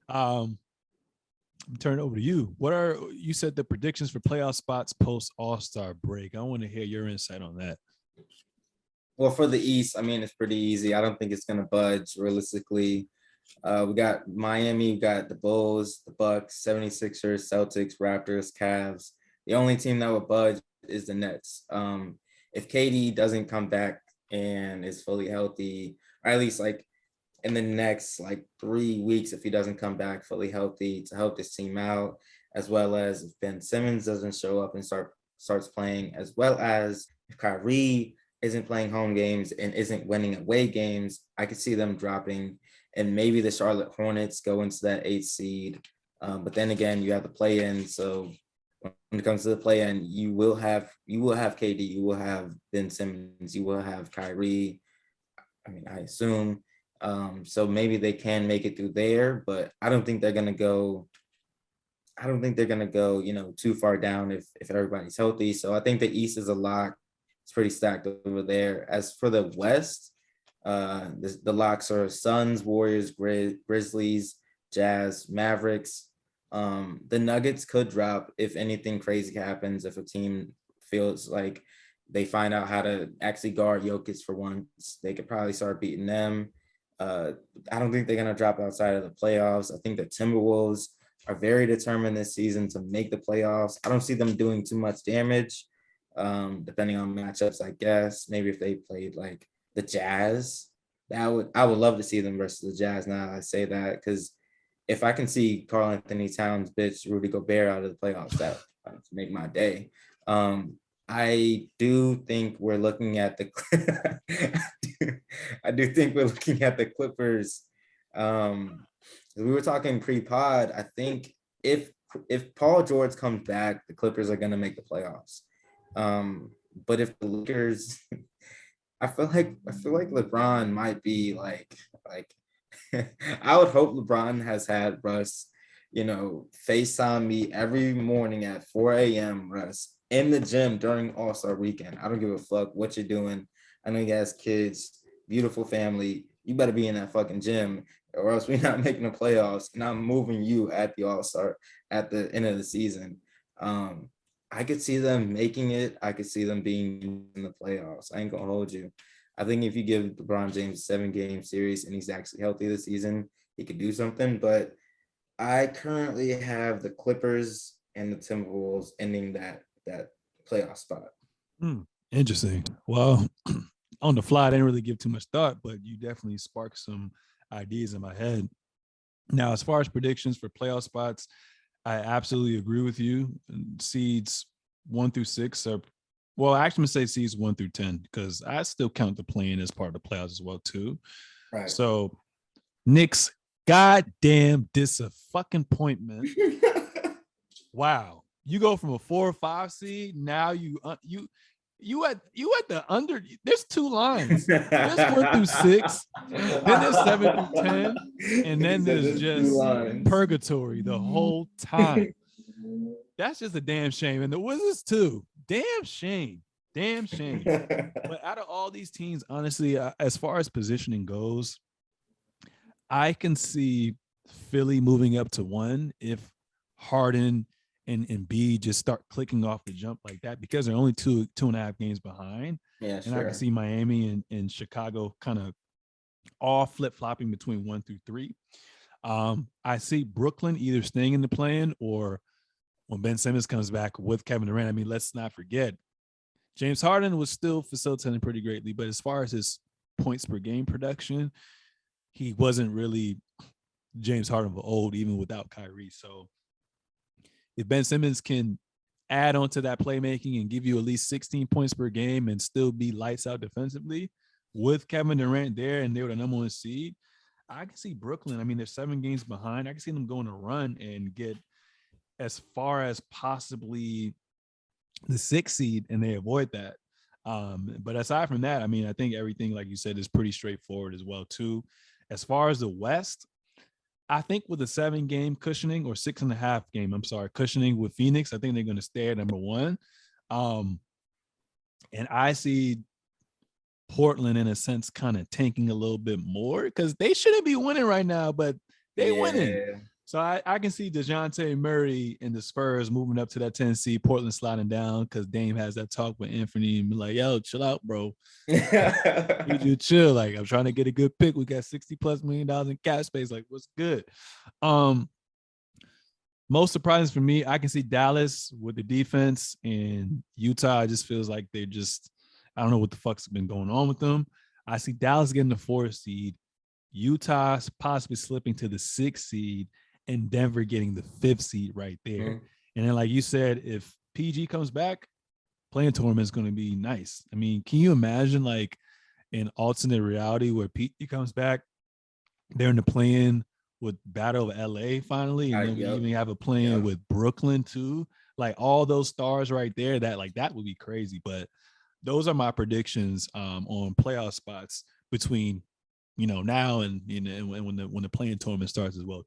Um, turn it over to you. You said the predictions for playoff spots post All-Star break? I want to hear your insight on that. Well, for the East, I mean, it's pretty easy. I don't think it's going to budge realistically. We got Miami, we got the Bulls, the Bucks, 76ers, Celtics, Raptors, Cavs. The only team that would budge is the Nets. If KD doesn't come back and is fully healthy, or at least like in the next like 3 weeks, if he doesn't come back fully healthy to help this team out, as well as if Ben Simmons doesn't show up and starts playing, as well as if Kyrie isn't playing home games and isn't winning away games, I could see them dropping, and maybe the Charlotte Hornets go into that 8th seed. But then again, you have the play-in, so when it comes to the play-in, you will have KD, you will have Ben Simmons, you will have Kyrie. I mean, I assume. So maybe they can make it through there, but I don't think they're gonna go. I don't think they're gonna go, too far down if everybody's healthy. So I think the East is a lock. It's pretty stacked over there. As for the West, the locks are Suns, Warriors, Grizzlies, Jazz, Mavericks. The Nuggets could drop if anything crazy happens. If a team feels like they find out how to actually guard Jokic for once, they could probably start beating them. I don't think they're gonna drop outside of the playoffs. I think the Timberwolves are very determined this season to make the playoffs. I don't see them doing too much damage, depending on matchups, I guess. Maybe if they played like the Jazz, I would love to see them versus the Jazz. Now I say that because if I can see Karl Anthony Towns bitch Rudy Gobert out of the playoffs, that would make my day. I do think we're looking at the I do think we're looking at the Clippers. We were talking pre-pod. I think if Paul George comes back, the Clippers are gonna make the playoffs. But if the Lakers, I feel like LeBron might be like I would hope LeBron has had Russ, FaceTime me every morning at 4 a.m. Russ in the gym during All-Star weekend. I don't give a fuck what you're doing. I know you guys kids, beautiful family. You better be in that fucking gym or else we're not making the playoffs and I'm moving you at the All-Star at the end of the season. I could see them making it. I could see them being in the playoffs. I ain't gonna hold you. I think if you give LeBron James a 7-game series and he's actually healthy this season, he could do something. But I currently have the Clippers and the Timberwolves ending that playoff spot. Interesting. Well, on the fly, I didn't really give too much thought, but you definitely sparked some ideas in my head. Now, as far as predictions for playoff spots, I absolutely agree with you. Seeds 1 through 6 are, well, I actually gonna say seeds 1 through 10 because I still count the play-in as part of the playoffs as well too. Right. So, Knicks, goddamn disappointment. Wow, you go from a 4 or 5 seed. Now you at the under. There's 2 lines. There's 1 through 6, then there's 7 through 10, and then there's just purgatory the whole time. That's just a damn shame. And the Wizards too. Damn shame. But out of all these teams, honestly, as far as positioning goes, I can see Philly moving up to 1 if Harden and Embiid just start clicking off the jump like that because they're only 2.5 games behind. Yeah, and I can see Miami and Chicago kind of all flip-flopping between 1 through 3. I see Brooklyn either staying in the play-in or when Ben Simmons comes back with Kevin Durant. I mean, let's not forget, James Harden was still facilitating pretty greatly, but as far as his points per game production, he wasn't really James Harden of old, even without Kyrie. So if Ben Simmons can add on to that playmaking and give you at least 16 points per game and still be lights out defensively with Kevin Durant there and they're the number 1 seed, I can see Brooklyn. I mean, they're 7 games behind. I can see them going to run and get as far as possibly the 6th seed, and they avoid that. But aside from that, I mean, I think everything, like you said, is pretty straightforward as well, too. As far as the West, I think with a 7-game cushioning or 6.5 game, cushioning with Phoenix, I think they're going to stay at number 1. And I see Portland, in a sense, kind of tanking a little bit more because they shouldn't be winning right now, but they winning. So I can see DeJounte Murray and the Spurs moving up to that 10 seed, Portland sliding down because Dame has that talk with Anthony and be like, yo, chill out, bro. Need you to chill. Like, I'm trying to get a good pick. We got $60+ million in cap space. Like, what's good? Most surprising for me, I can see Dallas with the defense, and Utah just feels like they're just, I don't know what the fuck's been going on with them. I see Dallas getting the 4th seed, Utah possibly slipping to the 6th seed, and Denver getting the 5th seed right there. Mhm. And then, like you said, if PG comes back, playing tournament is going to be nice. I mean, can you imagine like an alternate reality where PG comes back, they're in the play-in with Battle of LA finally, and then we Yep. even have a play-in with Brooklyn too. Like all those stars right there, that would be crazy. But those are my predictions on playoff spots between now and when the playing tournament starts as well.